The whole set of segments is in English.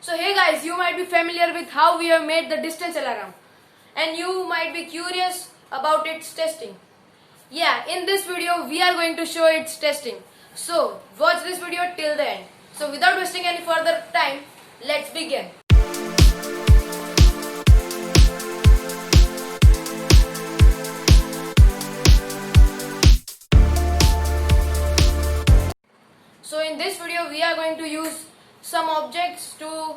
So hey guys, you might be familiar with how we have made the distance alarm and you might be curious about its testing. Yeah, in this video we are going to show its testing. So watch this video till the end. So without wasting any further time, let's begin. So in this video we are going to use some objects to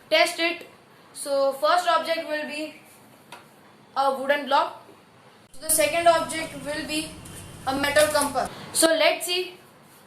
test it. So first object will be a wooden block. The second object will be a metal compass. So let's see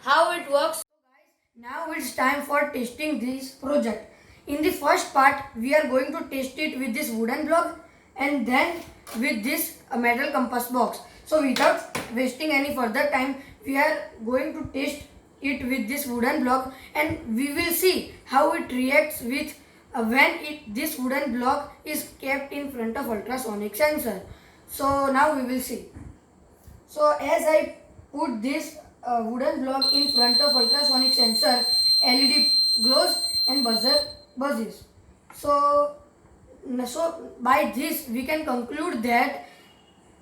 how it works. So guys, now it's time for testing this project. In the first part we are going to test it with this wooden block and then with this metal compass box. So without wasting any further time, we are going to test it with this wooden block and we will see how it reacts with when this wooden block is kept in front of ultrasonic sensor. So now we will see. So as I put this wooden block in front of ultrasonic sensor, LED glows and buzzer buzzes. So by this we can conclude that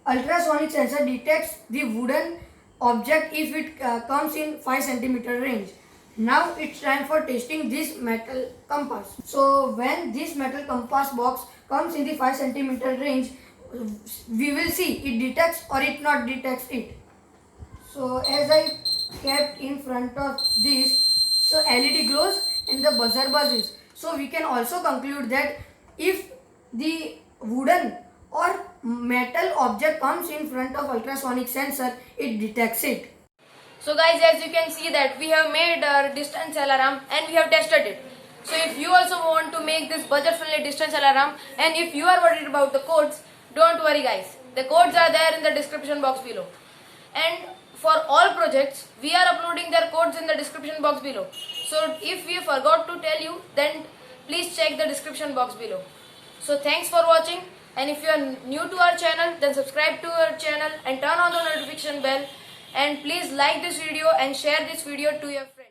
ultrasonic sensor detects the wooden object if it comes in 5 cm range. Now it's time for testing this metal compass. So when this metal compass box comes in the 5 cm range, we will see it detects or it not detects it. So as I kept in front of this, so LED glows and the buzzer buzzes. So we can also conclude that if the wooden or metal object comes in front of ultrasonic sensor, it detects it. So guys, as you can see that we have made a distance alarm and we have tested it. So if you also want to make this budget friendly distance alarm and if you are worried about the codes, don't worry guys. The codes are there in the description box below. And for all projects, we are uploading their codes in the description box below. So if we forgot to tell you, then please check the description box below. So thanks for watching. And if you are new to our channel, then subscribe to our channel and turn on the notification bell. And please like this video and share this video to your friends.